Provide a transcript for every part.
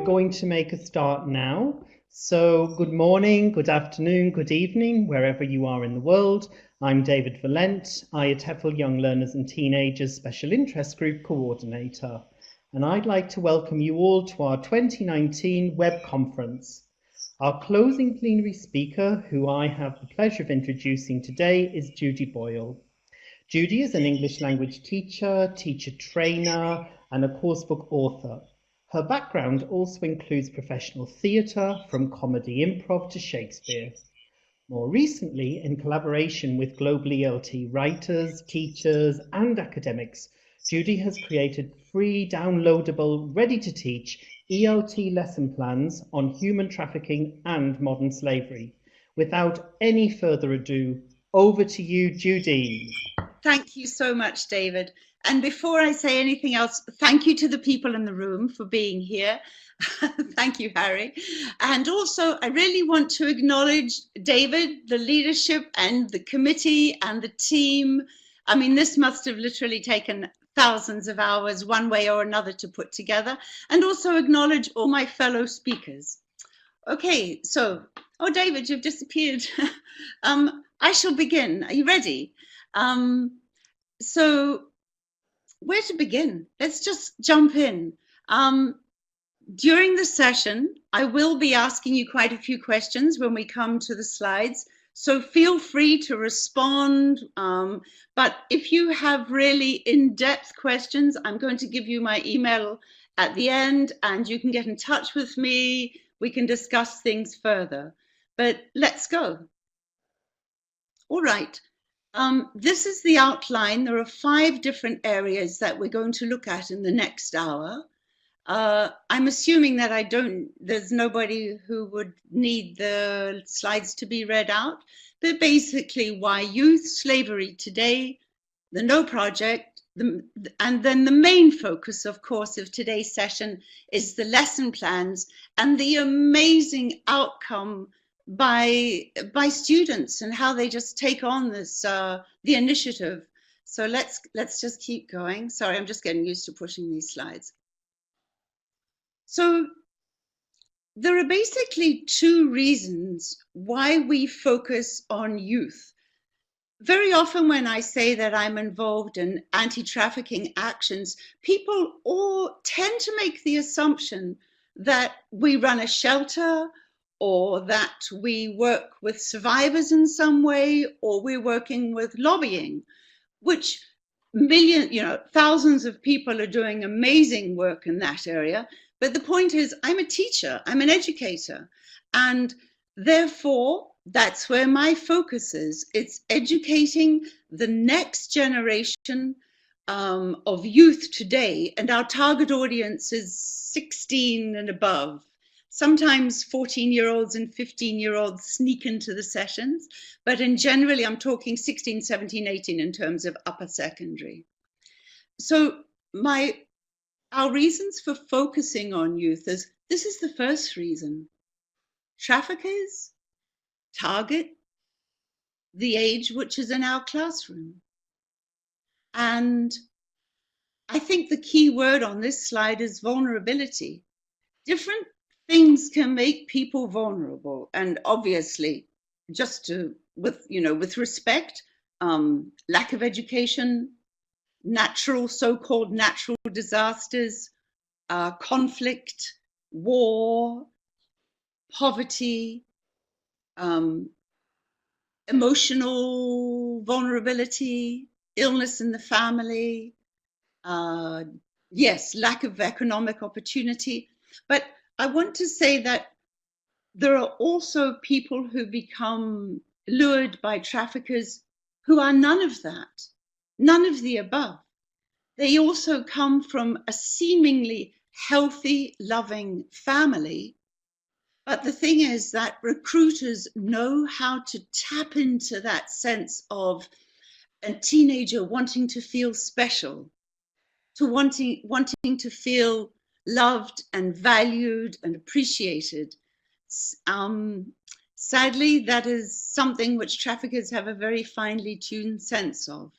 Going to make a start now. So good morning, good afternoon, good evening, wherever you are in the world. I'm David Valent, IATEFL Young Learners and Teenagers Special Interest Group Coordinator, and I'd like to welcome you all to our 2019 web conference. Our closing plenary speaker, who I have the pleasure of introducing today, is Judy Boyle. Judy is an English language teacher, teacher trainer, and a coursebook author. Her background also includes professional theatre, from comedy improv to Shakespeare. More recently, in collaboration with global ELT writers, teachers, and academics, Judy has created free, downloadable, ready-to-teach ELT lesson plans on human trafficking and modern slavery. Without any further ado, over to you, Judy. Thank you so much, David. And before I say anything else, thank you to the people in the room for being here. Thank you, Harry. And also, I really want to acknowledge David, the leadership and the committee and the team. I mean, this must have literally taken thousands of hours, one way or another, to put together. And also acknowledge all my fellow speakers. Okay, so, oh, David, you've disappeared. I shall begin. Are you ready? So, where to begin? Let's just jump in. During the session, I will be asking you quite a few questions when we come to the slides, so feel free to respond. But if you have really in-depth questions, I'm going to give you my email at the end and you can get in touch with me. We can discuss things further, but let's go. All right. This is the outline. There are 5 different areas that we're going to look at in the next hour. I'm assuming that there's nobody who would need the slides to be read out, but basically why youth, slavery today, the No Project, and then the main focus, of course, of today's session is the lesson plans and the amazing outcome by students and how they just take on this the initiative. So let's just keep going. Sorry, I'm just getting used to pushing these slides. So there are basically 2 reasons why we focus on youth. Very often when I say that I'm involved in anti-trafficking actions, people all tend to make the assumption that we run a shelter, or that we work with survivors in some way, or we're working with lobbying, which thousands of people are doing amazing work in that area. But the point is, I'm a teacher, I'm an educator, and therefore that's where my focus is. It's educating the next generation of youth today, and our target audience is 16 and above. Sometimes 14-year-olds and 15-year-olds sneak into the sessions, but in generally, I'm talking 16, 17, 18 in terms of upper secondary. So our reasons for focusing on youth is, this is the first reason. Traffickers target the age which is in our classroom. And I think the key word on this slide is vulnerability. Different things can make people vulnerable, and obviously, with respect, lack of education, so-called natural disasters, conflict, war, poverty, emotional vulnerability, illness in the family, yes, lack of economic opportunity. But I want to say that there are also people who become lured by traffickers who are none of that, none of the above. They also come from a seemingly healthy, loving family. But the thing is that recruiters know how to tap into that sense of a teenager wanting to feel special, to wanting to feel loved and valued and appreciated. Sadly, that is something which traffickers have a very finely tuned sense of.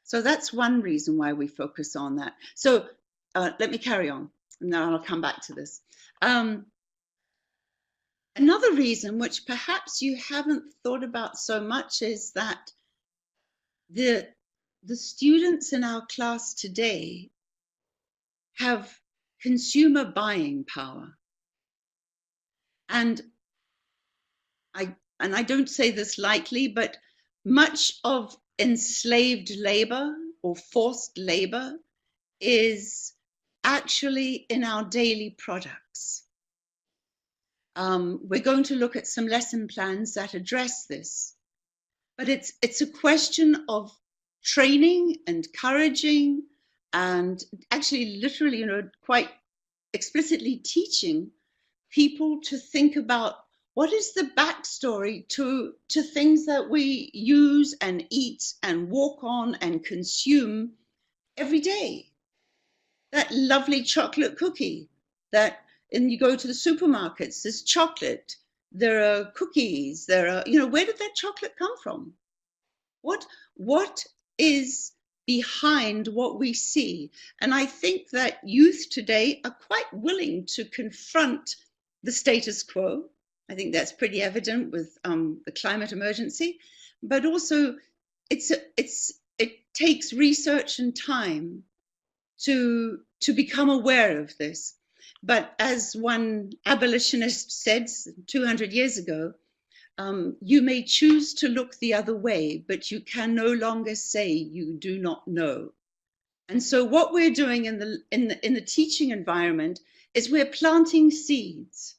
So that's one reason why we focus on that. So let me carry on. Now I'll come back to this. Another reason, which perhaps you haven't thought about so much, is that the students in our class today have consumer buying power. And I don't say this lightly, but much of enslaved labor or forced labor is actually in our daily products. We're going to look at some lesson plans that address this, but it's a question of training, encouraging, and actually literally, you know, quite explicitly teaching people to think about what is the backstory to things that we use and eat and walk on and consume every day. That lovely chocolate cookie that, and you go to the supermarkets, there's chocolate, there are cookies, there are, you know, where did that chocolate come from? What is behind what we see? And I think that youth today are quite willing to confront the status quo. I think that's pretty evident with the climate emergency, but also it takes research and time to become aware of this. But as one abolitionist said 200 years ago, you may choose to look the other way, but you can no longer say you do not know. And so what we're doing in the teaching environment is we're planting seeds.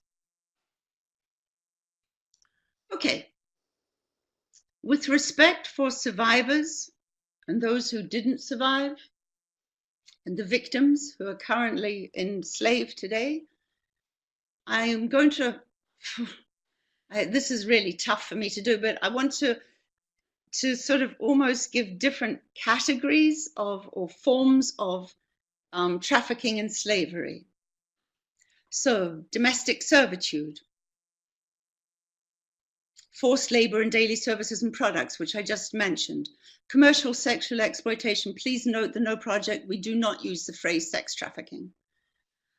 Okay. With respect for survivors and those who didn't survive, and the victims who are currently enslaved today, I am going to, this is really tough for me to do, but I want to sort of almost give different categories of or forms of trafficking and slavery. So domestic servitude, forced labor in daily services and products, which I just mentioned. Commercial sexual exploitation. Please note the No Project, we do not use the phrase sex trafficking.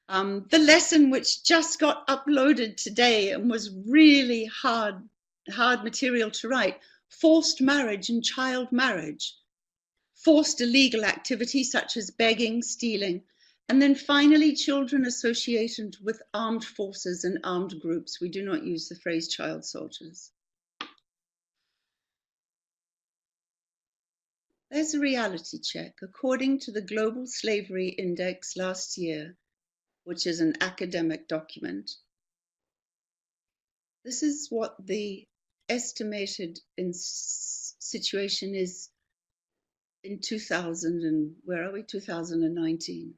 The lesson which just got uploaded today and was really hard material to write, forced marriage and child marriage, forced illegal activity such as begging, stealing, and then finally children associated with armed forces and armed groups. We do not use the phrase child soldiers. There's a reality check. According to the Global Slavery Index last year, which is an academic document, this is what the estimated situation is in 2019.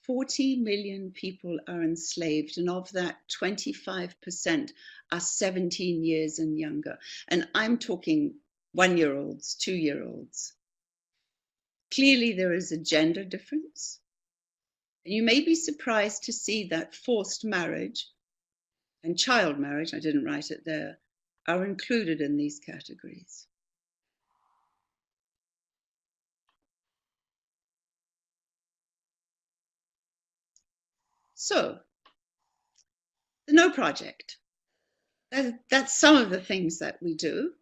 40 million people are enslaved, and of that, 25% are 17 years and younger. And I'm talking 1-year-olds, 2-year-olds. Clearly, there is a gender difference. And you may be surprised to see that forced marriage and child marriage, I didn't write it there, are included in these categories. So, the No Project. That's some of the things that we do.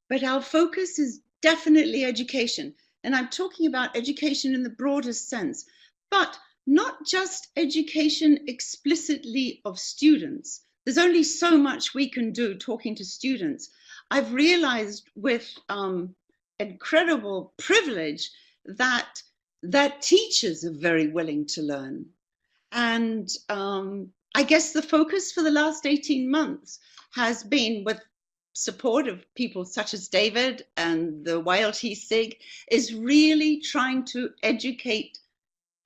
But our focus is definitely education. And I'm talking about education in the broadest sense, but not just education explicitly of students. There's only so much we can do talking to students. I've realized with incredible privilege that teachers are very willing to learn. And I guess the focus for the last 18 months has been, with support of people such as David and the YLTSIG, is really trying to educate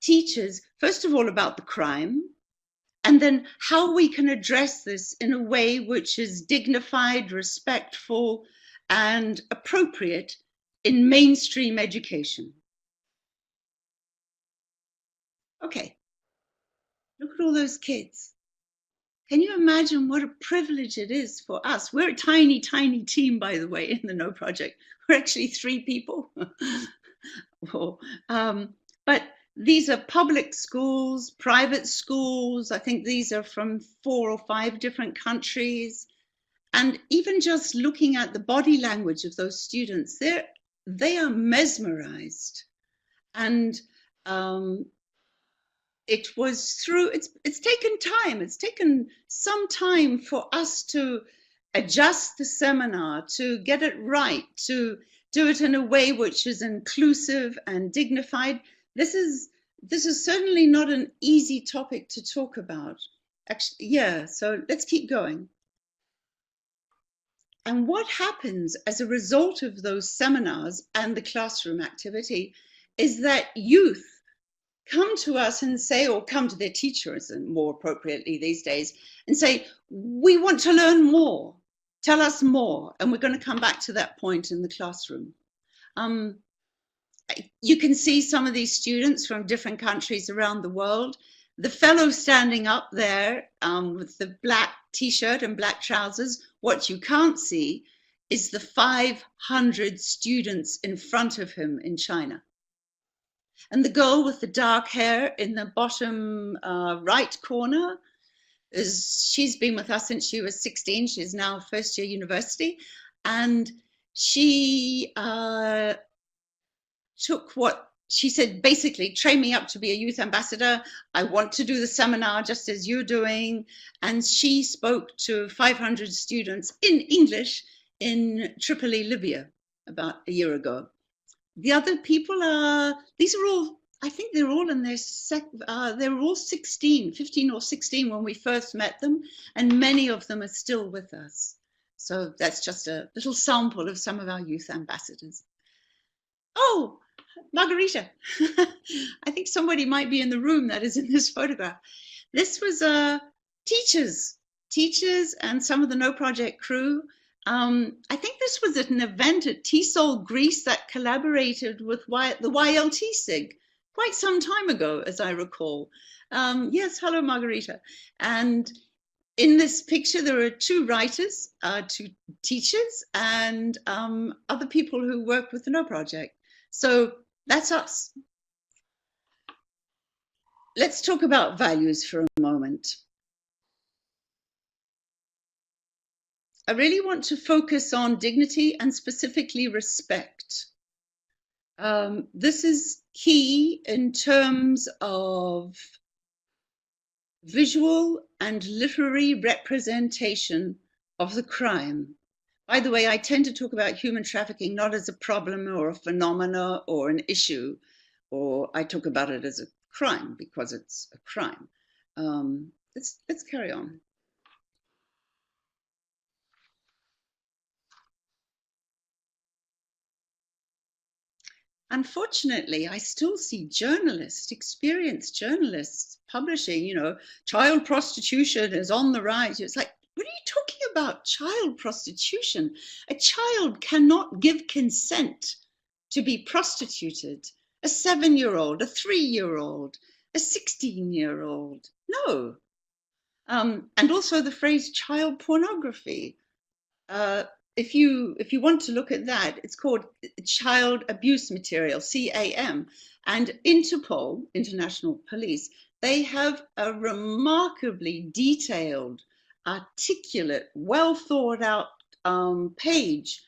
teachers, first of all, about the crime, and then how we can address this in a way which is dignified, respectful, and appropriate in mainstream education. Okay, look at all those kids. Can you imagine what a privilege it is for us? We're a tiny, tiny team, by the way, in the No Project. We're actually 3 people. But These are public schools, private schools. I think these are from 4 or 5 different countries. And even just looking at the body language of those students, they are mesmerized. And it was through, it's taken time. It's taken some time for us to adjust the seminar, to get it right, to do it in a way which is inclusive and dignified. This is certainly not an easy topic to talk about. Actually, yeah, so let's keep going. And what happens as a result of those seminars and the classroom activity is that youth come to us and say, or come to their teachers, and more appropriately these days, and say, we want to learn more. Tell us more. And we're going to come back to that point in the classroom. You can see some of these students from different countries around the world. The fellow standing up there with the black t-shirt and black trousers, what you can't see is the 500 students in front of him in China. And the girl with the dark hair in the bottom right corner, she's been with us since she was 16. She's now first year university. And she took what she said, basically, train me up to be a youth ambassador. I want to do the seminar just as you're doing. And she spoke to 500 students in English in Tripoli, Libya, about a year ago. The other people these are all, I think they're all in their, they were all 15 or 16 when we first met them, and many of them are still with us. So that's just a little sample of some of our youth ambassadors. Oh, Margarita. I think somebody might be in the room that is in this photograph. This was teachers and some of the No Project crew. I think this was at an event at TESOL, Greece, that collaborated with the YLTSIG quite some time ago, as I recall. Yes, hello, Margarita. And in this picture, there are 2 writers, 2 teachers, and other people who work with the No Project. So that's us. Let's talk about values for a moment. I really want to focus on dignity and specifically respect. This is key in terms of visual and literary representation of the crime. By the way, I tend to talk about human trafficking not as a problem or a phenomena or an issue, or I talk about it as a crime because it's a crime. Let's carry on. Unfortunately, I still see journalists, experienced journalists, publishing, child prostitution is on the rise. It's like, what are you talking about? Child prostitution? A child cannot give consent to be prostituted. A 7-year-old, a 3-year-old, a 16-year-old. No. And also the phrase child pornography. If you want to look at that, it's called child abuse material, CAM. And Interpol, International Police, they have a remarkably detailed, articulate, well thought out page,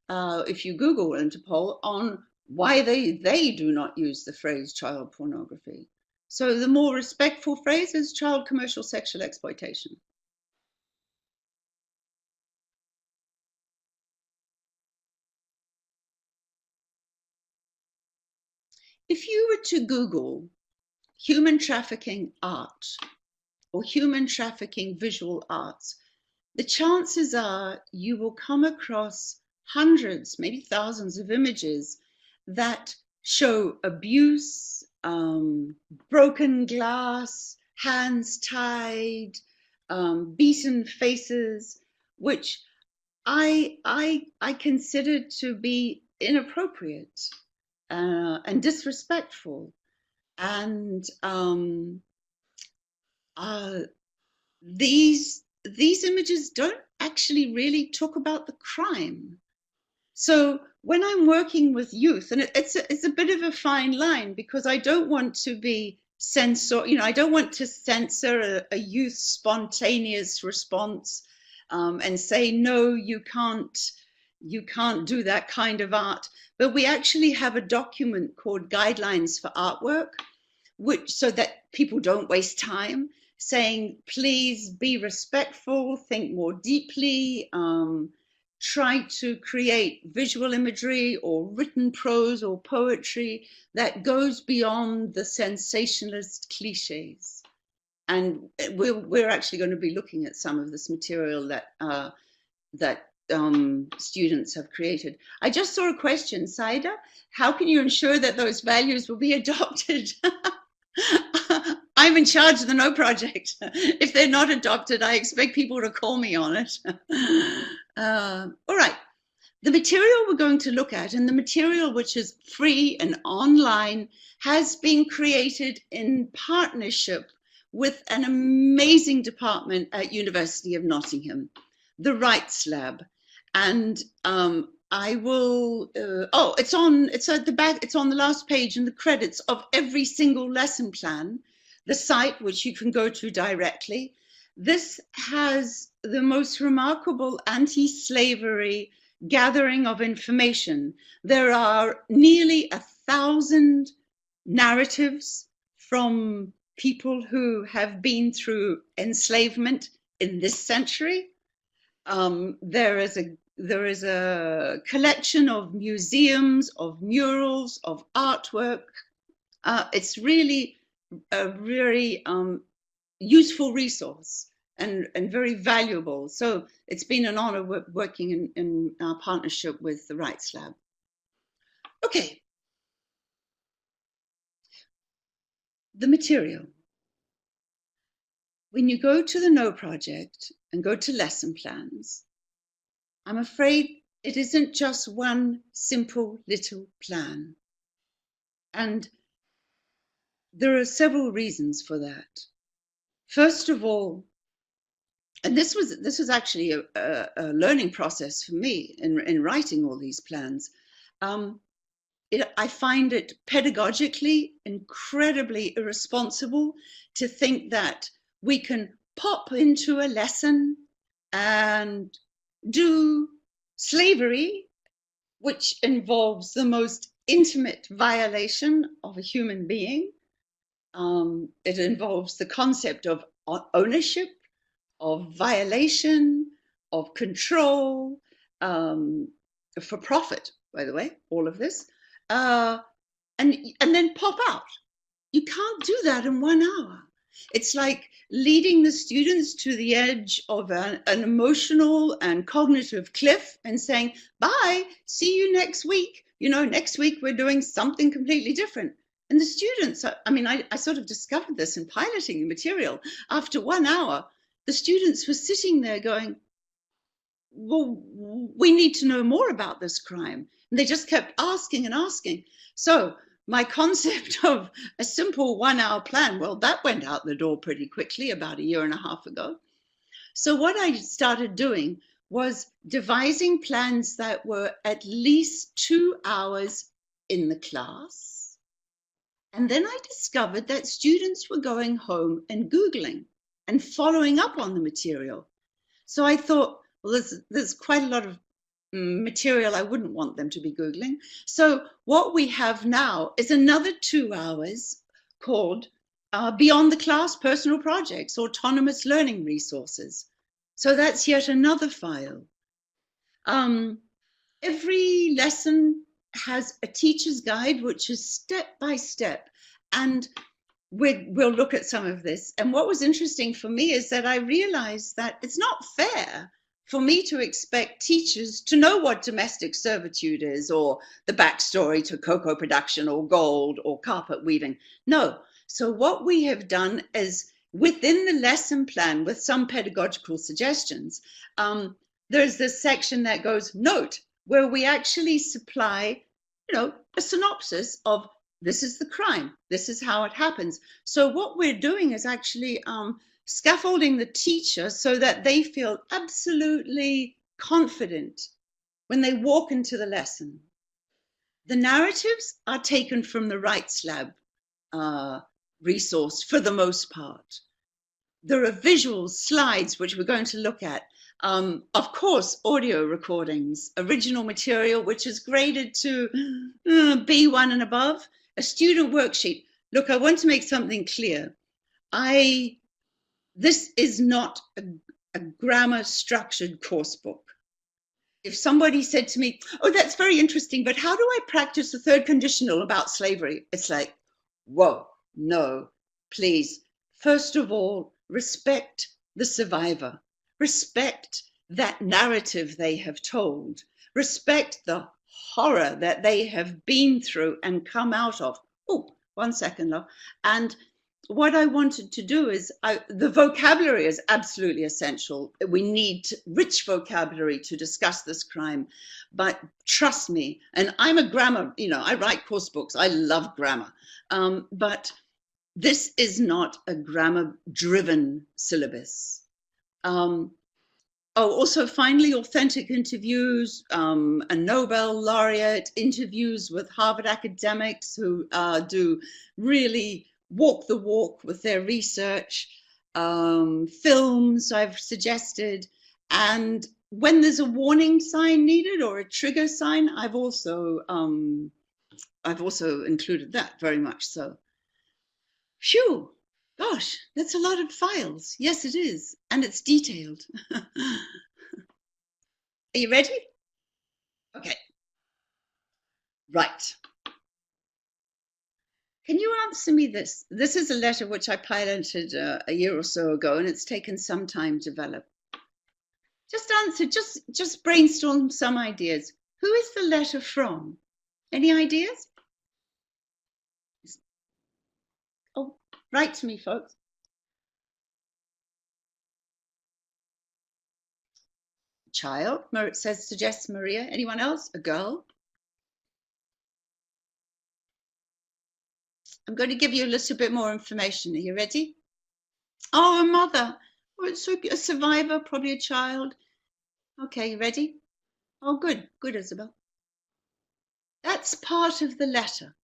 if you Google Interpol, on why they do not use the phrase child pornography. So the more respectful phrase is child commercial sexual exploitation. If you were to Google human trafficking art or human trafficking visual arts, the chances are you will come across hundreds, maybe thousands of images that show abuse, broken glass, hands tied, beaten faces, which I consider to be inappropriate and disrespectful. And these images don't actually really talk about the crime. So when I'm working with youth, and it's a bit of a fine line, because I don't want to be I don't want to censor a youth's spontaneous response, and say, no, you can't do that kind of art. But we actually have a document called Guidelines for Artwork, so that people don't waste time, saying, please be respectful, think more deeply, try to create visual imagery or written prose or poetry that goes beyond the sensationalist cliches. And we're actually going to be looking at some of this material that students have created. I just saw a question, Saida. How can you ensure that those values will be adopted? I'm in charge of the No Project. If they're not adopted, I expect people to call me on it. All right. The material we're going to look at, and the material which is free and online, has been created in partnership with an amazing department at University of Nottingham, the Rights Lab. And I will, it's at the back, it's on the last page in the credits of every single lesson plan, the site which you can go to directly. This has the most remarkable anti-slavery gathering of information. There are nearly 1,000 narratives from people who have been through enslavement in this century. There is a collection of museums, of murals, of artwork. It's really a very useful resource and very valuable. So it's been an honor working in our partnership with the Rights Lab. Okay. The material. When you go to the No Project and go to lesson plans, I'm afraid it isn't just one simple little plan. And there are several reasons for that. First of all, and this was actually a learning process for me in writing all these plans. I find it pedagogically incredibly irresponsible to think that we can pop into a lesson and do slavery, which involves the most intimate violation of a human being. It involves the concept of ownership, of violation, of control, for profit, by the way, all of this, and then pop out. You can't do that in 1 hour. It's like leading the students to the edge of an emotional and cognitive cliff and saying, bye, see you next week. You know, next week we're doing something completely different. And the students, I sort of discovered this in piloting the material. After 1 hour, the students were sitting there going, well, we need to know more about this crime. And they just kept asking and asking. So my concept of a simple 1 hour plan, well, that went out the door pretty quickly about 1.5 years ago. So what I started doing was devising plans that were at least 2 hours in the class. And then I discovered that students were going home and Googling and following up on the material. So I thought, well, there's quite a lot of material I wouldn't want them to be Googling. So what we have now is another 2 hours called Beyond the Class Personal Projects, Autonomous Learning Resources. So that's yet another file. Every lesson has a teacher's guide, which is step by step. And we'll look at some of this. And what was interesting for me is that I realized that it's not fair for me to expect teachers to know what domestic servitude is, or the backstory to cocoa production, or gold, or carpet weaving. No. So what we have done is, within the lesson plan, with some pedagogical suggestions, there's this section that goes note, where we actually supply, a synopsis of this is the crime, this is how it happens. So what we're doing is actually scaffolding the teacher so that they feel absolutely confident when they walk into the lesson. The narratives are taken from the Rights Lab resource for the most part. There are visual slides which we're going to look at. Of course, audio recordings, original material which is graded to B1 and above, a student worksheet. Look, I want to make something clear. This is not a grammar structured course book. If somebody said to me, oh, that's very interesting, but how do I practice the third conditional about slavery? It's like, whoa, no, please. First of all, respect the survivor. Respect that narrative they have told. Respect the horror that they have been through and come out of. Oh, 1 second, love. And what I wanted to do is, the vocabulary is absolutely essential. We need rich vocabulary to discuss this crime, but trust me, and I'm a grammar, I write course books, I love grammar, but this is not a grammar-driven syllabus. Also, finally, authentic interviews, a Nobel laureate, interviews with Harvard academics who do really walk the walk with their research, films I've suggested, and when there's a warning sign needed or a trigger sign, I've also included that, very much so. Phew, gosh, that's a lot of files. Yes, it is, and it's detailed. Are you ready? Okay. Right. Can you answer me this? This is a letter which I piloted a year or so ago, and it's taken some time to develop. Just answer, just brainstorm some ideas. Who is the letter from? Any ideas? Oh, write to me, folks. Child, it says, suggests Maria. Anyone else? A girl? I'm going to give you a little bit more information. Are you ready? Oh, a mother. Oh, it's so good. A survivor, probably a child. Okay, you ready? Oh, good. Good, Isabel. That's part of the letter.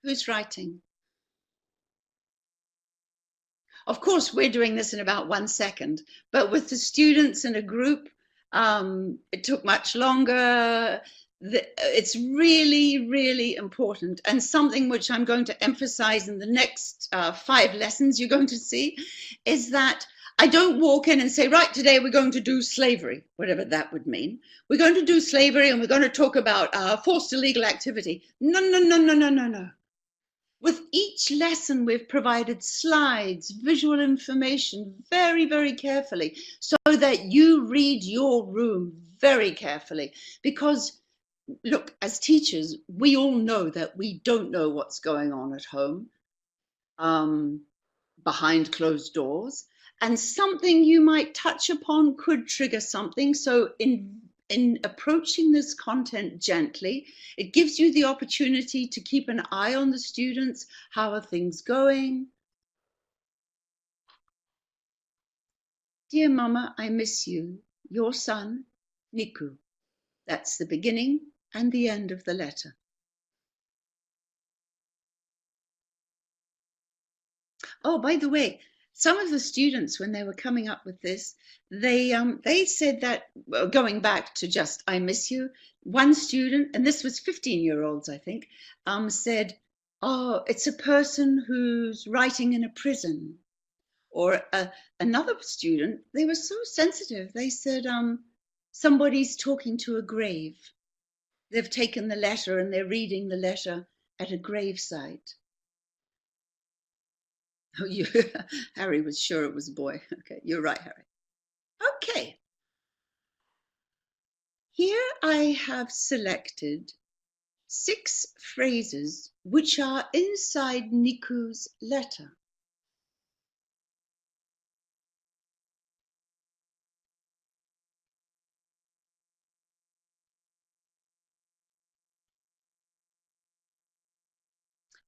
Who's writing? Of course, we're doing this in about 1 second, but with the students in a group, it took much longer. It's really, really important, and something which I'm going to emphasize in the next 5 lessons you're going to see is that I don't walk in and say, right, today we're going to do slavery, whatever that would mean. We're going to do slavery and we're going to talk about forced illegal activity. No, no, no, no, no, no, no. With each lesson, we've provided slides, visual information very, very carefully so that you read your room very carefully. Because, look, as teachers, we all know that we don't know what's going on at home, behind closed doors. And something you might touch upon could trigger something. So in approaching this content gently, it gives you the opportunity to keep an eye on the students. How are things going? Dear Mama, I miss you. Your son, Niku. That's the beginning and the end of the letter. Oh, by the way, some of the students, when they were coming up with this, they said that, going back to just, I miss you, one student, and this was 15-year-olds, I think, said, oh, it's a person who's writing in a prison. Or another student, they were so sensitive. They said, somebody's talking to a grave. They've taken the letter and they're reading the letter at a gravesite. Oh, Harry was sure it was a boy. Okay, you're right, Harry. Okay. Here I have selected 6 phrases which are inside Niku's letter.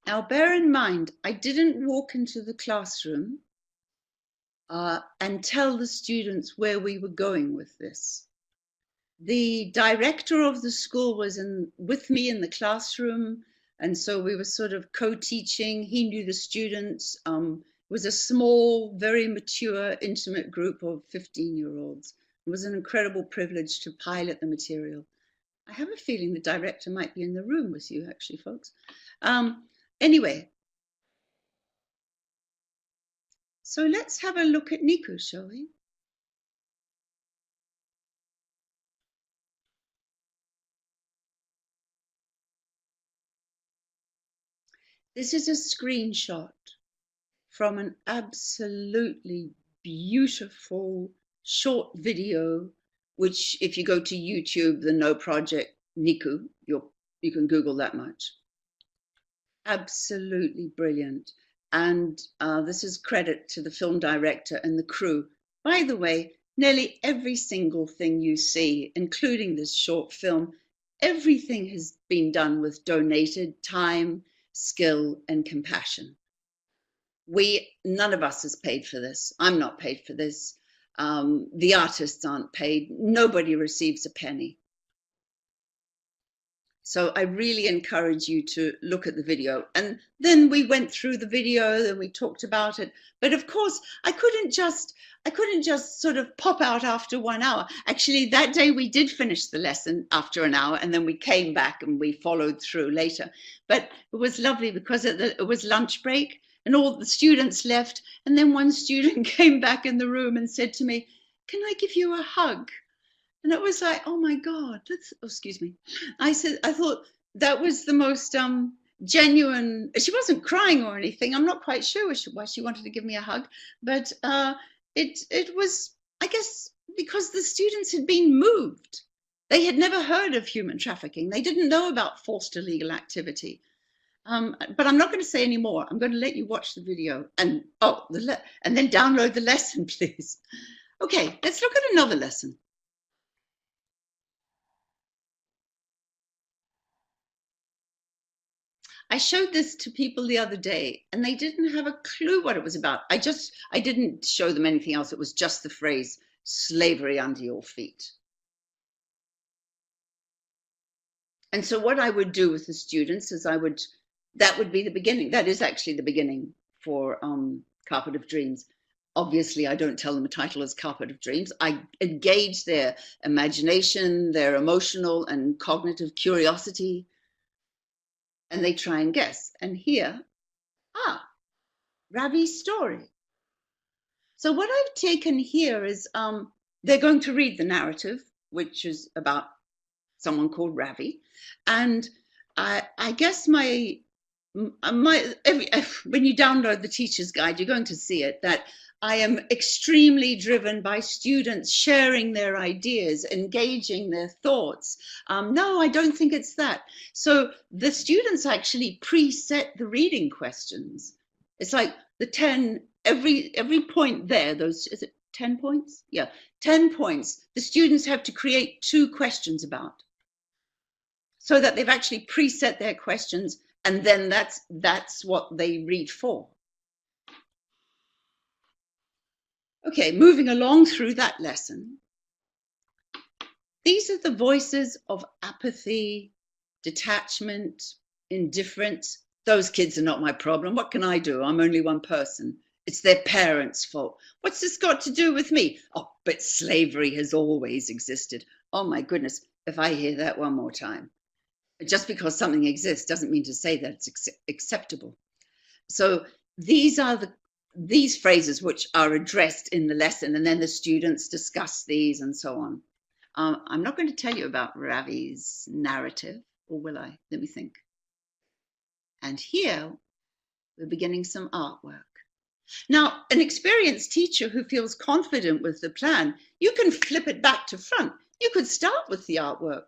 Now, bear in mind, I didn't walk into the classroom and tell the students where we were going with this. The director of the school was with me in the classroom, and so we were sort of co-teaching. He knew the students. It was a small, very mature, intimate group of 15-year-olds. It was an incredible privilege to pilot the material. I have a feeling the director might be in the room with you, actually, folks. Anyway, so let's have a look at Niku, shall we? This is a screenshot from an absolutely beautiful short video, which if you go to YouTube, the No Project Niku, you can Google that much. Absolutely brilliant. And this is credit to the film director and the crew. By the way, nearly every single thing you see, including this short film, everything has been done with donated time, skill, and compassion. None of us is paid for this. I'm not paid for this. The artists aren't paid. Nobody receives a penny. So I really encourage you to look at the video. And then we went through the video and we talked about it. But of course, I couldn't just sort of pop out after 1 hour. Actually, that day we did finish the lesson after an hour, and then we came back and we followed through later. But it was lovely because it was lunch break and all the students left. And then one student came back in the room and said to me, "Can I give you a hug?" And it was like, oh my God, excuse me. I thought that was the most genuine. She wasn't crying or anything. I'm not quite sure why she wanted to give me a hug, but it was, I guess, because the students had been moved. They had never heard of human trafficking. They didn't know about forced illegal activity. But I'm not going to say any more. I'm going to let you watch the video and then download the lesson, please. Okay, let's look at another lesson. I showed this to people the other day and they didn't have a clue what it was about. I didn't show them anything else. It was just the phrase, slavery under your feet. And so what I would do with the students is that would be the beginning. That is actually the beginning for Carpet of Dreams. Obviously, I don't tell them a title as Carpet of Dreams. I engage their imagination, their emotional and cognitive curiosity, and they try and guess. And here, Ravi's story. So what I've taken here is they're going to read the narrative, which is about someone called Ravi. And I guess when you download the teacher's guide, you're going to see it, that I am extremely driven by students sharing their ideas, engaging their thoughts. No, I don't think it's that. So the students actually preset the reading questions. It's like the 10, every point there, is it 10 points? Yeah, 10 points. The students have to create 2 questions about, so that they've actually preset their questions, and then that's what they read for. Okay, moving along through that lesson. These are the voices of apathy, detachment, indifference. Those kids are not my problem. What can I do? I'm only one person. It's their parents' fault. What's this got to do with me? Oh, but slavery has always existed. Oh my goodness, if I hear that one more time. Just because something exists doesn't mean to say that it's acceptable. So these are these phrases which are addressed in the lesson, and then the students discuss these and so on. I'm not going to tell you about Ravi's narrative, or will I? Let me think. And here we're beginning some artwork. Now, an experienced teacher who feels confident with the plan, you can flip it back to front. You could start with the artwork.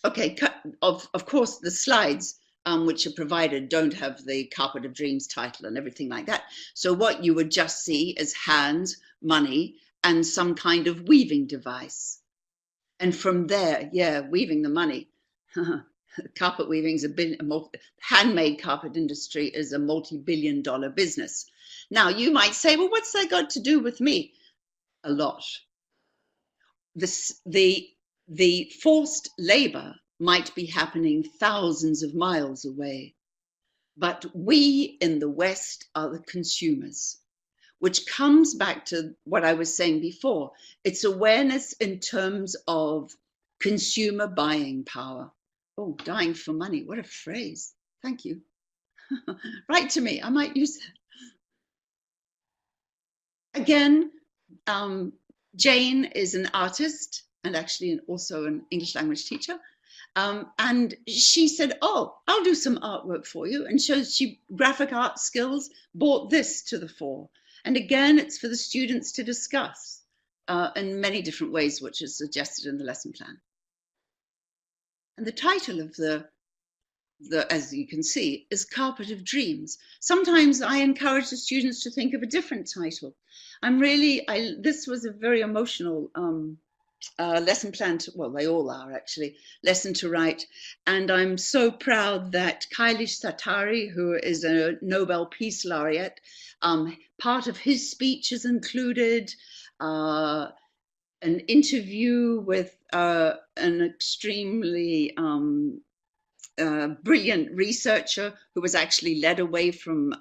Okay, of course, the slides which are provided don't have the Carpet of Dreams title and everything like that. So what you would just see is hands, money, and some kind of weaving device. And from there, yeah, weaving the money. carpet weaving is handmade carpet industry is a multi-billion-dollar business. Now, you might say, well, what's that got to do with me? A lot. The forced labor might be happening thousands of miles away, but we in the West are the consumers, which comes back to what I was saying before. It's awareness in terms of consumer buying power. Oh, dying for money. What a phrase. Thank you. Write to me. I might use that. Again, Jane is an artist and actually also an English language teacher. And she said, oh, I'll do some artwork for you. And so she, graphic art skills, brought this to the fore. And again, it's for the students to discuss in many different ways, which is suggested in the lesson plan. And the title of the as you can see, is Carpet of Dreams. Sometimes I encourage the students to think of a different title. This was a very emotional lesson plan well, they all are actually, lesson to write. And I'm so proud that Kailash Satyarthi, who is a Nobel Peace Laureate, part of his speech is included an interview with an extremely brilliant researcher who was actually led away from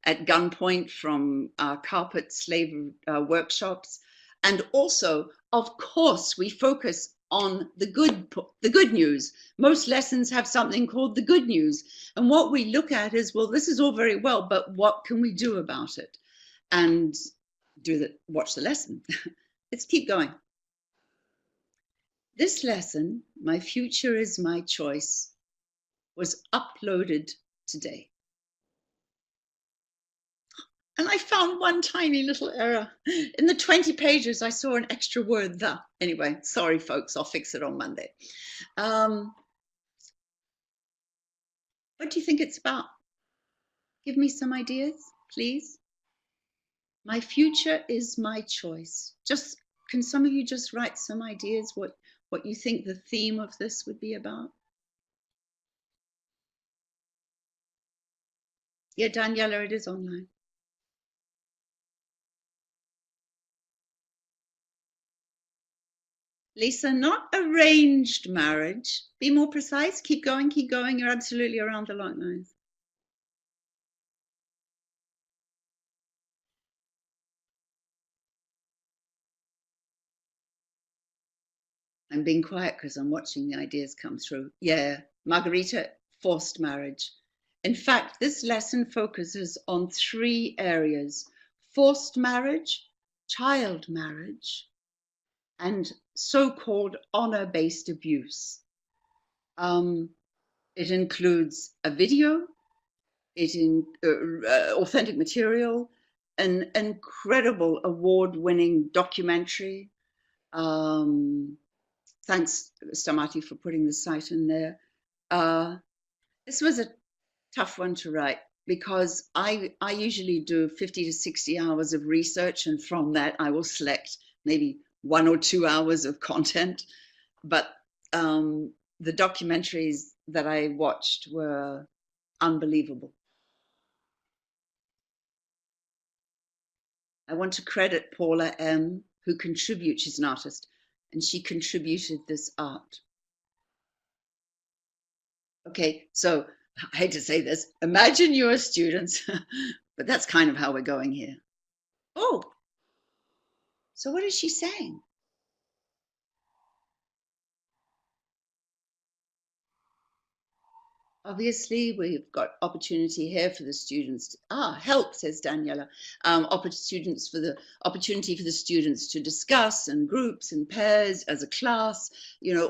at gunpoint from carpet slave workshops. And also, of course, we focus on the good news. Most lessons have something called the good news. And what we look at is, well, this is all very well, but what can we do about it? And watch the lesson. Let's keep going. This lesson, My Future is My Choice, was uploaded today. And I found one tiny little error. In the 20 pages, I saw an extra word, the. Anyway, sorry, folks, I'll fix it on Monday. What do you think it's about? Give me some ideas, please. My future is my choice. Can some of you just write some ideas what you think the theme of this would be about? Yeah, Daniela, it is online. Lisa, not arranged marriage. Be more precise. Keep going, keep going. You're absolutely around the long lines. I'm being quiet because I'm watching the ideas come through. Yeah, Margarita, forced marriage. In fact, this lesson focuses on 3 areas: forced marriage, child marriage, and so-called honor-based abuse. It includes a video, authentic material, an incredible award-winning documentary. Thanks, Stamati, for putting the site in there. This was a tough one to write because I usually do 50 to 60 hours of research, and from that I will select maybe 1 or 2 hours of content. But the documentaries that I watched were unbelievable. I want to credit Paula M., who contributes, she's an artist, and she contributed this art. Okay, so I hate to say this, imagine you're students, but that's kind of how we're going here. Oh, so what is she saying? Obviously, we've got opportunity here for the students. Help, says Daniela. Opportunity for the students to discuss in groups and pairs as a class,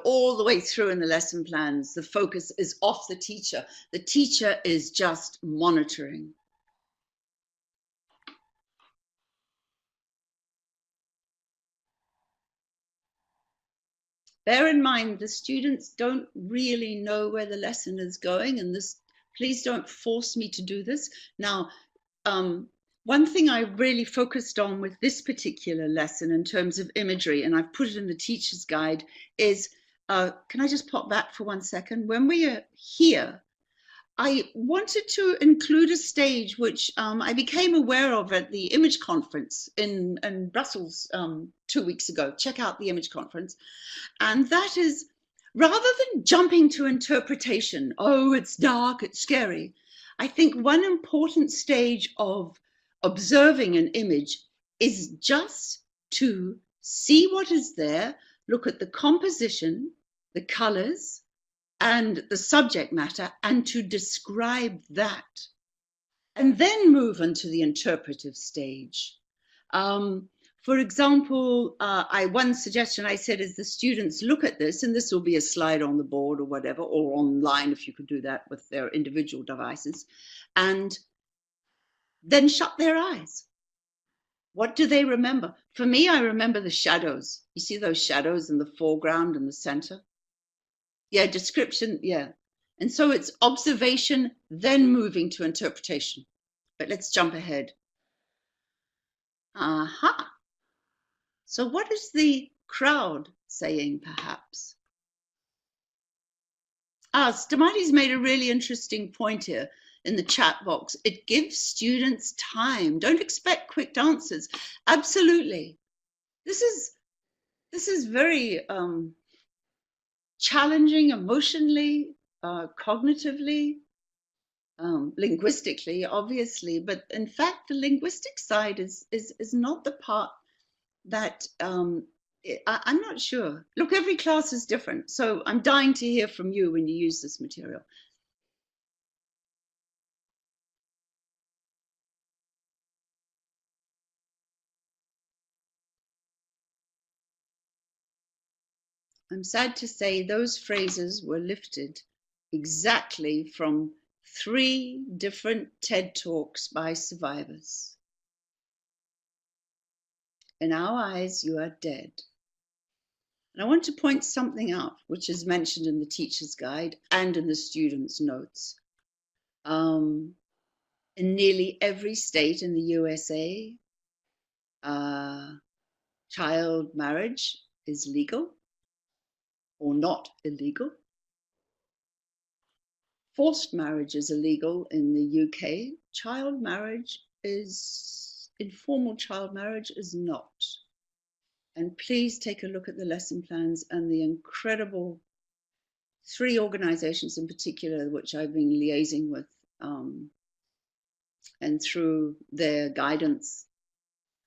all the way through in the lesson plans. The focus is off the teacher. The teacher is just monitoring. Bear in mind, the students don't really know where the lesson is going, and please don't force me to do this. Now, one thing I really focused on with this particular lesson in terms of imagery, and I've put it in the teacher's guide, is can I just pop back for 1 second? When we are here, I wanted to include a stage which I became aware of at the Image Conference in Brussels 2 weeks ago. Check out the Image Conference. And that is, rather than jumping to interpretation, oh, it's dark, it's scary, I think one important stage of observing an image is just to see what is there, look at the composition, the colors, and the subject matter, and to describe that, and then move into the interpretive stage. For example, one suggestion I said is the students look at this, and this will be a slide on the board or whatever, or online if you could do that with their individual devices, and then shut their eyes. What do they remember? For me, I remember the shadows. You see those shadows in the foreground and the center? Yeah, description, yeah. And so it's observation, then moving to interpretation. But let's jump ahead. Aha. So what is the crowd saying, perhaps? Stamati's made a really interesting point here in the chat box. It gives students time. Don't expect quick answers. Absolutely. This is very challenging emotionally, cognitively, linguistically, obviously, but in fact, the linguistic side is not the part that I'm not sure. Look, every class is different, so I'm dying to hear from you when you use this material. I'm sad to say those phrases were lifted exactly from 3 different TED Talks by survivors. In our eyes, you are dead. And I want to point something out, which is mentioned in the teacher's guide and in the students' notes. In nearly every state in the USA, child marriage is legal or not illegal. Forced marriage is illegal in the UK. Child marriage is, informal child marriage is not. And please take a look at the lesson plans and the incredible 3 organizations in particular, which I've been liaising with, and through their guidance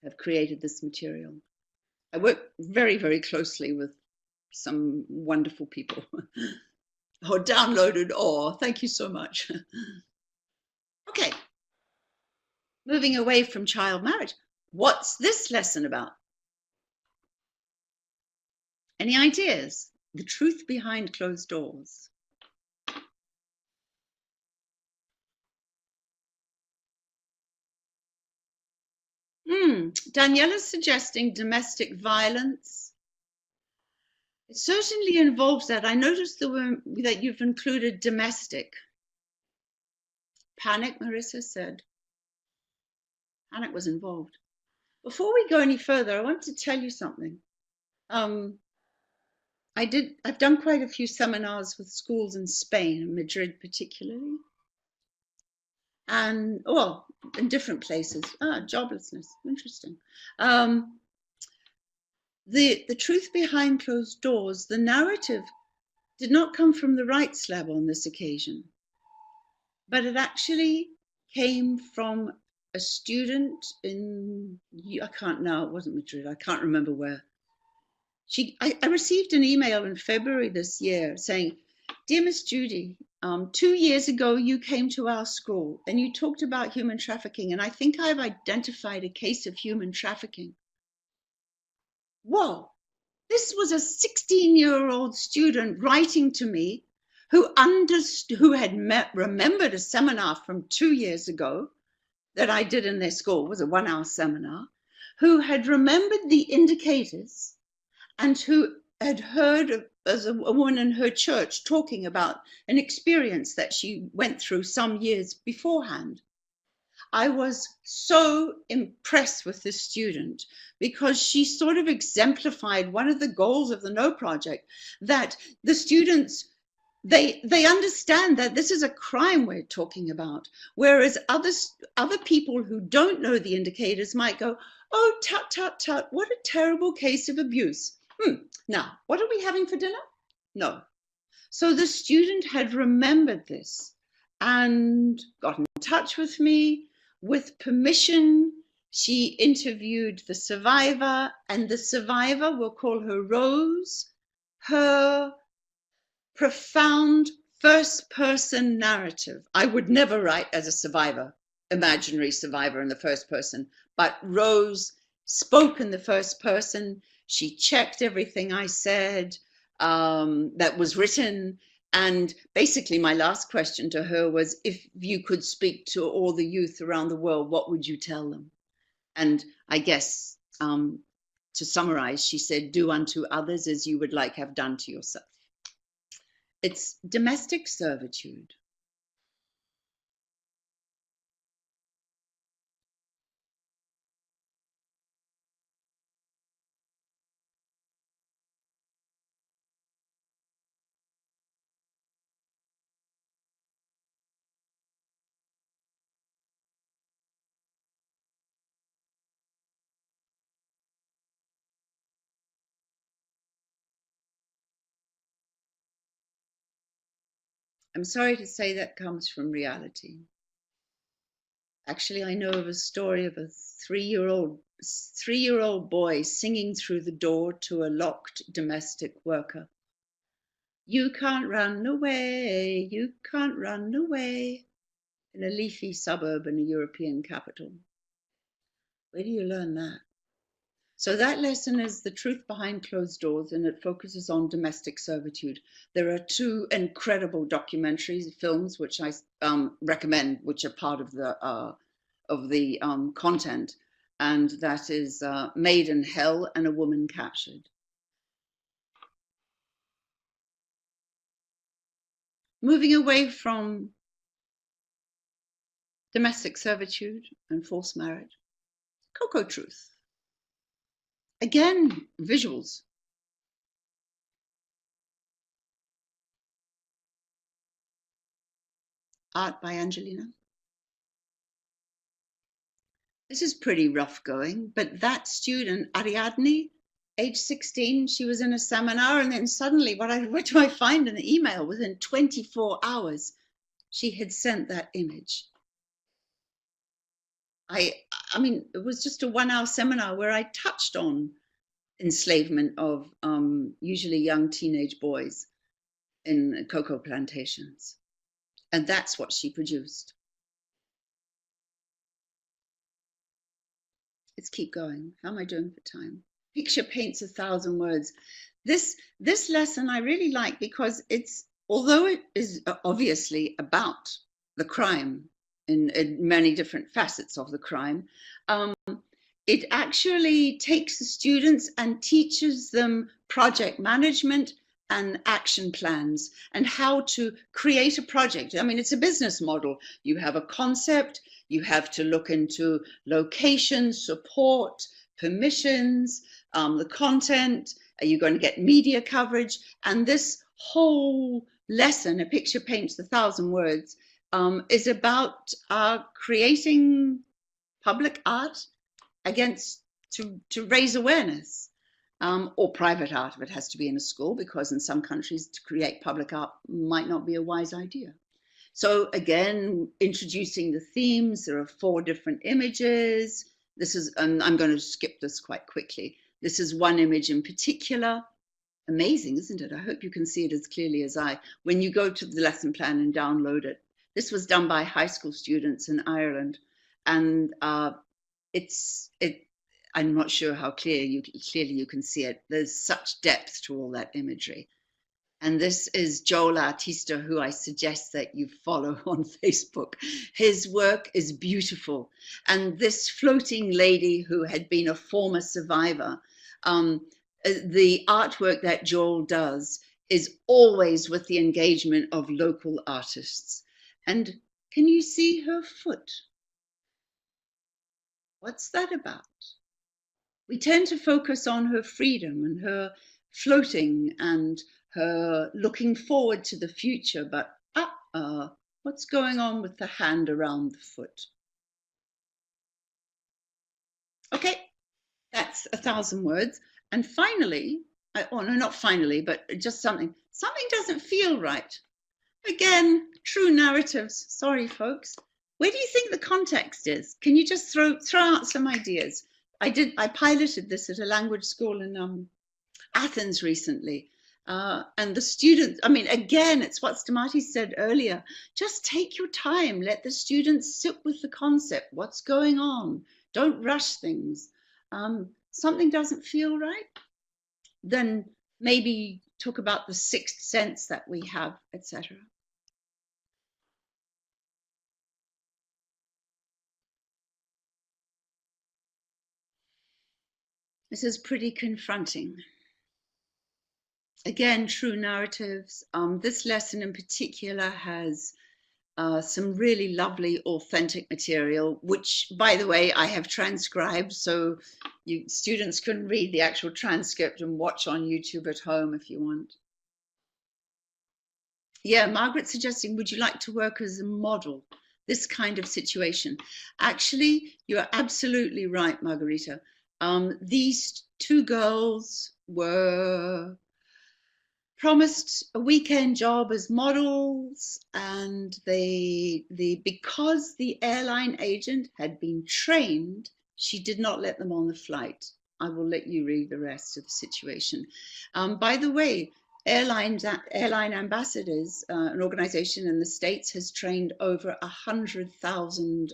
have created this material. I work very, very closely with some wonderful people. Or downloaded, or thank you so much. Okay, moving away from child marriage. What's this lesson about? Any ideas? The truth behind closed doors. Daniela's suggesting domestic violence. It certainly involves that. I noticed that you've included domestic. Panic, Marissa said. Panic was involved. Before we go any further, I want to tell you something. I've done quite a few seminars with schools in Spain, in Madrid particularly. And, well, in different places. Joblessness, interesting. The truth behind closed doors, the narrative did not come from the Rights Lab on this occasion, but it actually came from a student in, I can't now, it wasn't Madrid, I can't remember where. I received an email in February this year saying, "Dear Miss Judy, 2 years ago you came to our school and you talked about human trafficking, and I think I've identified a case of human trafficking." Whoa, this was a 16-year-old student writing to me who had remembered a seminar from 2 years ago that I did in their school. It was a 1-hour seminar, who had remembered the indicators and who had heard as a woman in her church talking about an experience that she went through some years beforehand. I was so impressed with this student because she sort of exemplified one of the goals of the No Project, that the students, they understand that this is a crime we're talking about, whereas other people who don't know the indicators might go, oh, tut, tut, tut, what a terrible case of abuse. Now, what are we having for dinner? No. So the student had remembered this and got in touch with me. With permission, she interviewed the survivor, and the survivor, we'll call her Rose, her profound first-person narrative. I would never write as a survivor, imaginary survivor in the first person, but Rose spoke in the first person. She checked everything I said that was written. And basically my last question to her was, if you could speak to all the youth around the world, what would you tell them? And I guess to summarize, she said, do unto others as you would like have done to yourself. It's domestic servitude. I'm sorry to say that comes from reality. Actually, I know of a story of a three-year-old boy singing through the door to a locked domestic worker. You can't run away, you can't run away, in a leafy suburb in a European capital. Where do you learn that? So that lesson is the truth behind closed doors, and it focuses on domestic servitude. There are two incredible documentaries, films, which I recommend, which are part of the content, and that is Made in Hell and A Woman Captured. Moving away from domestic servitude and forced marriage, Cocoa Truth. Again, visuals. Art by Angelina. This is pretty rough going, but that student, Ariadne, age 16, she was in a seminar, and then suddenly, what do I find in the email? Within 24 hours, she had sent that image. I mean, it was just a 1-hour seminar where I touched on enslavement of usually young teenage boys in cocoa plantations. And that's what she produced. Let's keep going. How am I doing for time? Picture paints 1,000 words. This lesson I really like because although it is obviously about the crime in many different facets of the crime, it actually takes the students and teaches them project management and action plans and how to create a project. I mean, it's a business model. You have a concept, you have to look into location, support, permissions, the content, are you going to get media coverage? And this whole lesson, A Picture Paints 1,000 Words, is about creating public art to raise awareness, or private art if it has to be in a school, because in some countries to create public art might not be a wise idea. So again, introducing the themes, there are 4 different images. This is, and I'm going to skip this quite quickly. This is one image in particular. Amazing, isn't it? I hope you can see it as clearly as I. When you go to the lesson plan and download it, this was done by high school students in Ireland, and I'm not sure how clearly you can see it. There's such depth to all that imagery. And this is Joel Artista, who I suggest that you follow on Facebook. His work is beautiful. And this floating lady who had been a former survivor, the artwork that Joel does is always with the engagement of local artists. And can you see her foot? What's that about? We tend to focus on her freedom and her floating and her looking forward to the future, but what's going on with the hand around the foot? Okay, that's 1,000 words. And finally, oh no, not finally, but just something doesn't feel right. Again, true narratives. Sorry, folks. Where do you think the context is? Can you just throw out some ideas? I piloted this at a language school in Athens recently. And the students, I mean, again, it's what Stamati said earlier. Just take your time. Let the students sit with the concept. What's going on? Don't rush things. Something doesn't feel right, then maybe talk about the sixth sense that we have, etc. This is pretty confronting. Again, true narratives. This lesson in particular has some really lovely, authentic material, which, by the way, I have transcribed, so you students can read the actual transcript and watch on YouTube at home if you want. Yeah, Margaret's suggesting, would you like to work as a model? This kind of situation. Actually, you are absolutely right, Margarita. These two girls were promised a weekend job as models, and because the airline agent had been trained, she did not let them on the flight. I will let you read the rest of the situation. By the way, Airline Ambassadors, an organization in the States, has trained over 100,000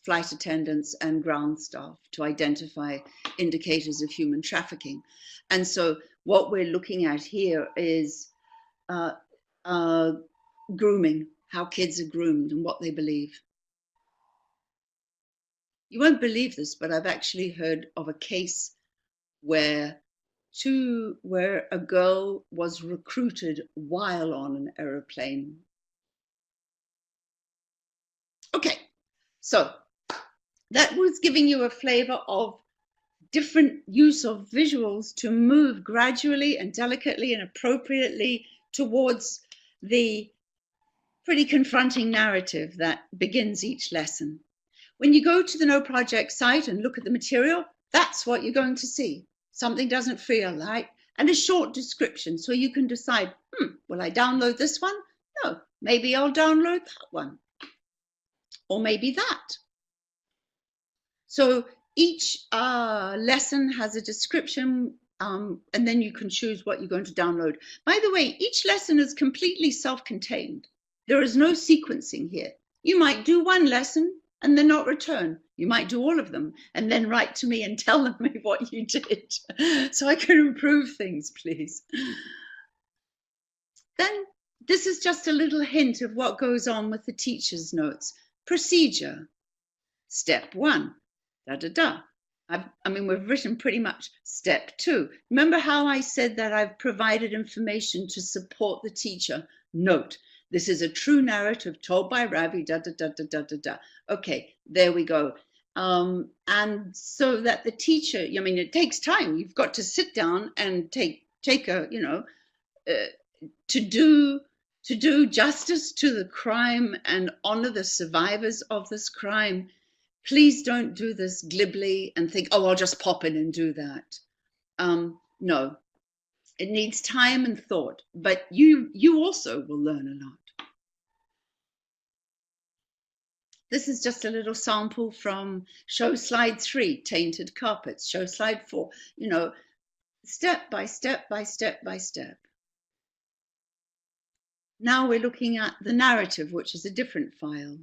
flight attendants and ground staff to identify indicators of human trafficking. And so what we're looking at here is grooming, how kids are groomed and what they believe. You won't believe this, but I've actually heard of a case where a girl was recruited while on an aeroplane. Okay, so that was giving you a flavor of different use of visuals to move gradually and delicately and appropriately towards the pretty confronting narrative that begins each lesson. When you go to the No Project site and look at the material, that's what you're going to see. Something doesn't feel right, and a short description so you can decide, will I download this one? No, maybe I'll download that one, or maybe that. So each lesson has a description, and then you can choose what you're going to download. By the way, each lesson is completely self-contained. There is no sequencing here. You might do one lesson and then not return. You might do all of them and then write to me and tell me what you did so I can improve things, please. Then this is just a little hint of what goes on with the teacher's notes. Procedure. Step 1, da-da-da. I mean, we've written pretty much step 2. Remember how I said that I've provided information to support the teacher? Note, this is a true narrative told by Ravi, da-da-da-da-da-da-da. Okay, there we go. And so that the teacher, I mean, it takes time. You've got to sit down and take a, to do justice to the crime and honor the survivors of this crime. Please don't do this glibly and think, oh, I'll just pop in and do that. No, it needs time and thought, but you also will learn a lot. This is just a little sample from show slide 3, tainted carpets, show slide 4, step by step by step by step. Now we're looking at the narrative, which is a different file.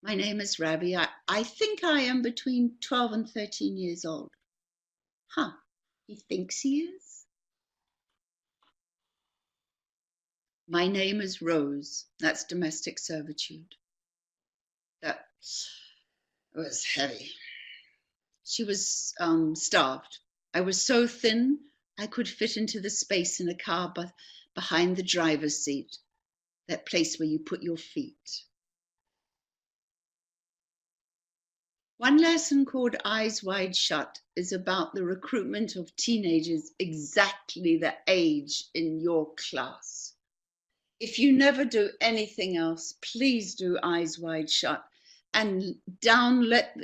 My name is Ravi. I think I am between 12 and 13 years old. Huh, he thinks he is? My name is Rose. That's domestic servitude. That was heavy. She was starved. I was so thin, I could fit into the space in a car behind the driver's seat, that place where you put your feet. One lesson called Eyes Wide Shut is about the recruitment of teenagers exactly the age in your class. If you never do anything else, please do Eyes Wide Shut and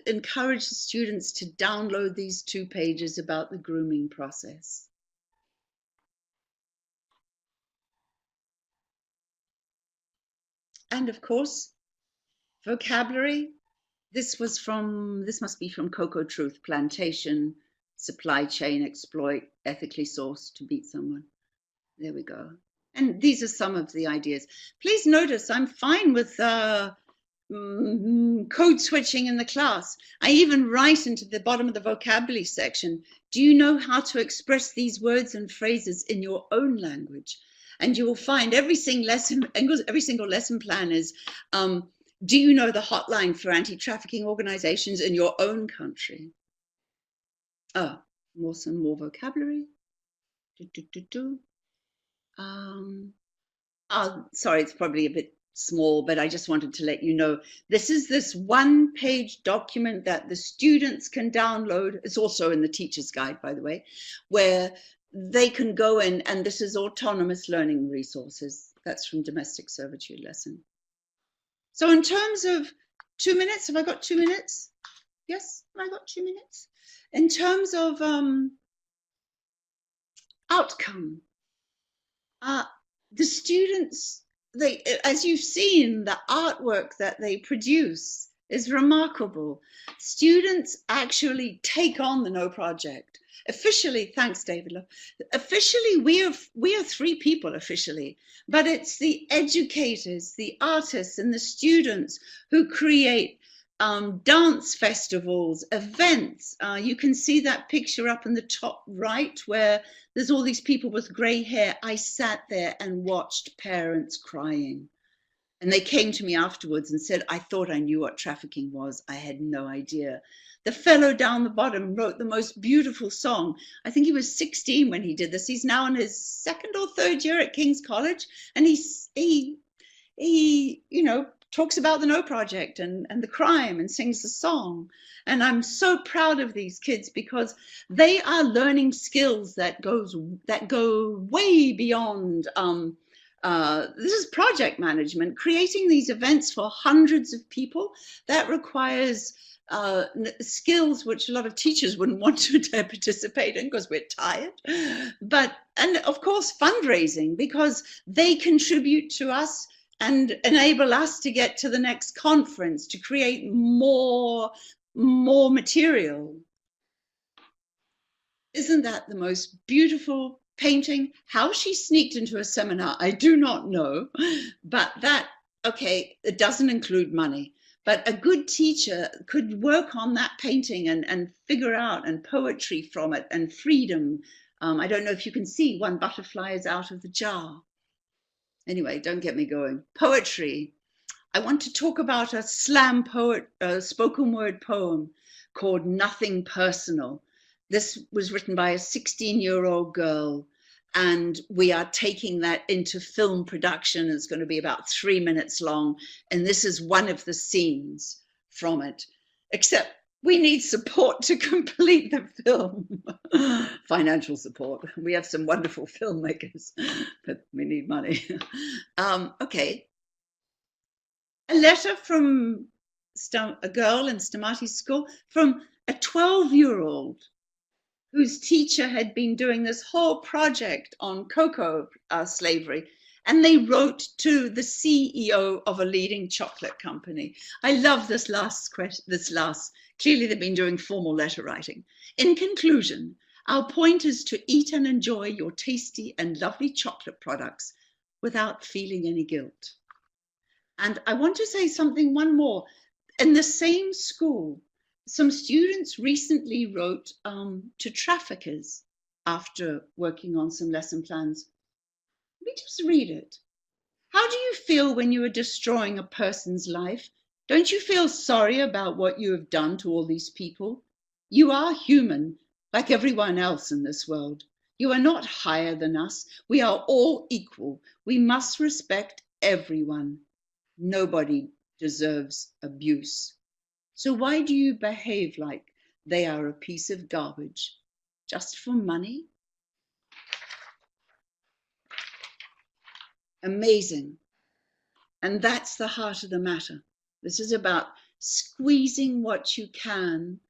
encourage the students to download these 2 pages about the grooming process. And of course, vocabulary. This must be from Cocoa Truth: plantation, supply chain, exploit, ethically sourced, to beat someone. There we go. And these are some of the ideas. Please notice I'm fine with code switching in the class. I even write into the bottom of the vocabulary section, do you know how to express these words and phrases in your own language? And you will find every single lesson plan is, do you know the hotline for anti-trafficking organizations in your own country? Oh, some more vocabulary. Sorry, it's probably a bit small, but I just wanted to let you know, this is this 1-page document that the students can download. It's also in the teacher's guide, by the way, where they can go in, and this is autonomous learning resources. That's from domestic servitude lesson. So in terms of 2 minutes, have I got 2 minutes? Yes, have I got 2 minutes? In terms of outcome, the students, as you've seen, the artwork that they produce is remarkable. Students actually take on the No Project. Officially, thanks, David. Officially, we are 3 people officially, but it's the educators, the artists, and the students who create dance festivals, events. You can see that picture up in the top right where there's all these people with grey hair. I sat there and watched parents crying. And they came to me afterwards and said, I thought I knew what trafficking was. I had no idea. The fellow down the bottom wrote the most beautiful song. I think he was 16 when he did this. He's now in his 2nd or 3rd year at King's College. And he you know, talks about the No Project and the crime and sings the song. And I'm so proud of these kids because they are learning skills that go way beyond this is project management, creating these events for hundreds of people. That requires skills which a lot of teachers wouldn't want to participate in because we're tired. And of course, fundraising, because they contribute to us and enable us to get to the next conference, to create more material. Isn't that the most beautiful painting? How she sneaked into a seminar, I do not know, but that, okay, it doesn't include money, but a good teacher could work on that painting and figure out, and poetry from it, and freedom. I don't know if you can see, one butterfly is out of the jar. Anyway, don't get me going. Poetry. I want to talk about a slam poet, spoken word poem called Nothing Personal. This was written by a 16-year-old girl, and we are taking that into film production. It's going to be about 3 minutes long, and this is one of the scenes from it, except we need support to complete the film. Financial support. We have some wonderful filmmakers, but we need money. Okay. A letter from a girl in Stamati's school, from a 12-year-old whose teacher had been doing this whole project on cocoa slavery, and they wrote to the CEO of a leading chocolate company. I love this last question. Clearly they've been doing formal letter writing. In conclusion, our point is to eat and enjoy your tasty and lovely chocolate products without feeling any guilt. And I want to say one more. In the same school, some students recently wrote to traffickers after working on some lesson plans. Let me just read it. How do you feel when you are destroying a person's life? Don't you feel sorry about what you have done to all these people? You are human, like everyone else in this world. You are not higher than us. We are all equal. We must respect everyone. Nobody deserves abuse. So why do you behave like they are a piece of garbage just for money? Amazing. And that's the heart of the matter. This is about squeezing what you can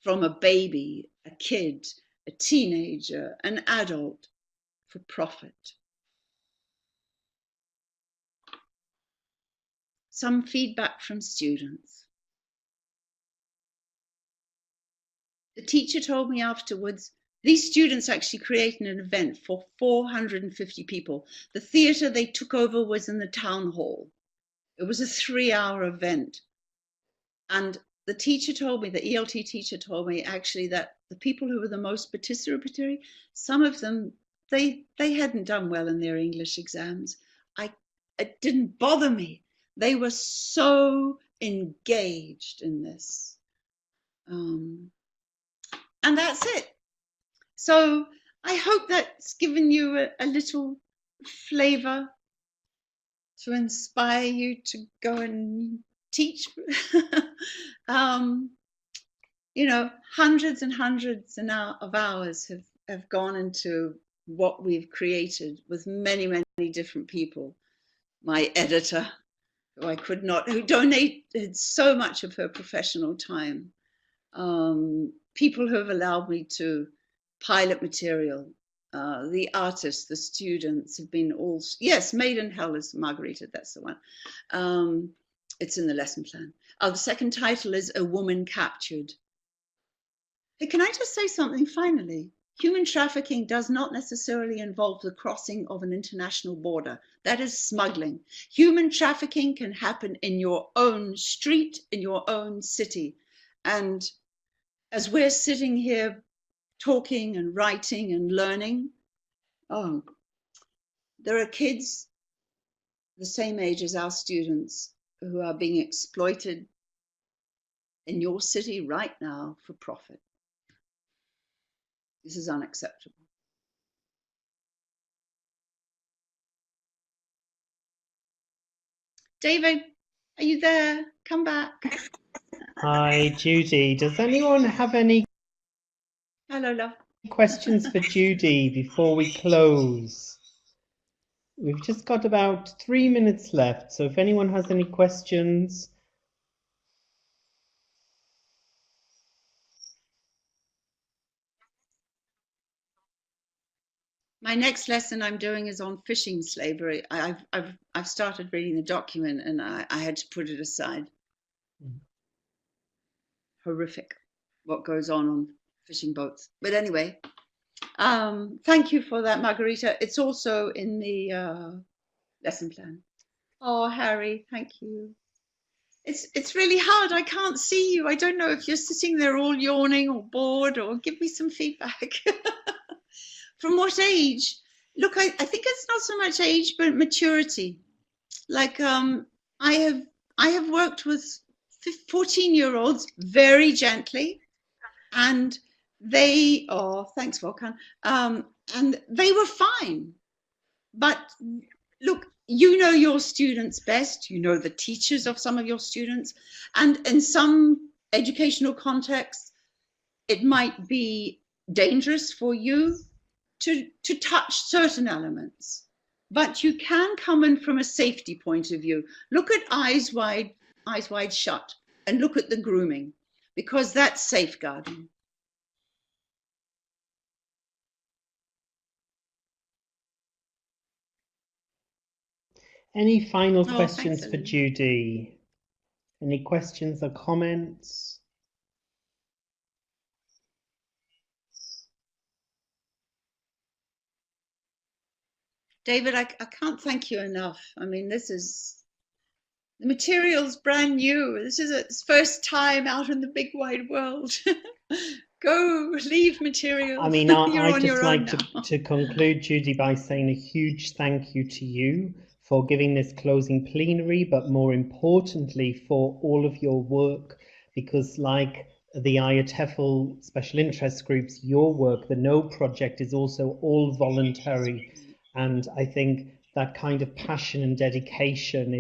from a baby, a kid, a teenager, an adult for profit. Some feedback from students. The teacher told me afterwards, these students actually created an event for 450 people. The theatre they took over was in the town hall. It was a 3-hour event. And the teacher told me, the ELT teacher told me actually that the people who were the most participatory, some of them, they hadn't done well in their English exams. It didn't bother me. They were so engaged in this. And that's it. So I hope that's given you a little flavor to inspire you to go and teach. You know, hundreds and hundreds of hours have gone into what we've created with many, many different people. My editor, who donated so much of her professional time. People who have allowed me to pilot material, the artists, the students have been all, yes, Made in Hell is Margarita, that's the one. It's in the lesson plan. The second title is A Woman Captured. Hey, can I just say something finally? Human trafficking does not necessarily involve the crossing of an international border. That is smuggling. Human trafficking can happen in your own street, in your own city. And as we're sitting here talking and writing and learning, there are kids the same age as our students who are being exploited in your city right now for profit. This is unacceptable. David, are you there? Come back. Hi, Judy. Does anyone have any Hello, love. questions for Judy before we close? We've just got about 3 minutes left, so if anyone has any questions. My next lesson I'm doing is on fishing slavery. I've started reading the document and I had to put it aside. Horrific what goes on fishing boats. But anyway, thank you for that, Margarita. It's also in the lesson plan. Oh, Harry, thank you. It's really hard. I can't see you. I don't know if you're sitting there all yawning or bored, or give me some feedback. From what age? Look, I think it's not so much age, but maturity. Like I have worked with 14-year-olds very gently, and they, thanks, Volkan, and they were fine. But look, you know your students best, you know the teachers of some of your students, and in some educational contexts, it might be dangerous for you to touch certain elements, but you can come in from a safety point of view. Look at eyes wide shut, and look at the grooming, because that's safeguarding. Any final questions for Judy? Any questions or comments? David, I can't thank you enough. I mean, the material's brand new. This is its first time out in the big wide world. Go, leave material. I mean, I'd just like to conclude, Judy, by saying a huge thank you to you for giving this closing plenary, but more importantly, for all of your work, because like the IATEFL special interest groups, your work, the No Project, is also all voluntary. And I think that kind of passion and dedication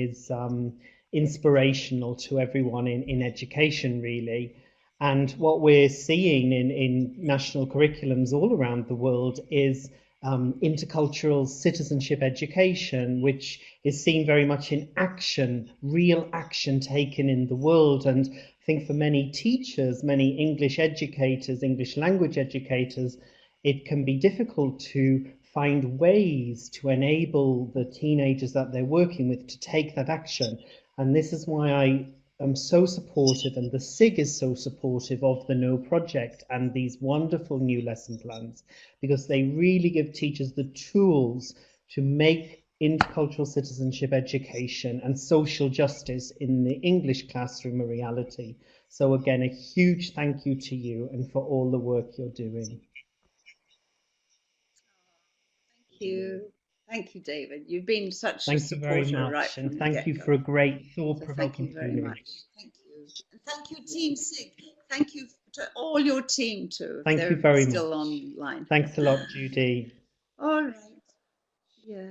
inspirational to everyone in education, really. And what we're seeing in national curriculums all around the world is intercultural citizenship education, which is seen very much in action, real action taken in the world. And I think for many teachers, many English educators, English language educators, it can be difficult to find ways to enable the teenagers that they're working with to take that action. And this is why I am so supportive, and the SIG is so supportive of the No Project and these wonderful new lesson plans, because they really give teachers the tools to make intercultural citizenship education and social justice in the English classroom a reality. So again, a huge thank you to you and for all the work you're doing. Thank you, David. You've been such a Thank you very supporter right much, from and the thank you get-go. for a great So thought-provoking thank you very plenary. much. Thank you. And thank you, Team SIG. Thank you to all your team too. Thank you They're very still much. online. Thanks a lot, Judy. All right. Yeah.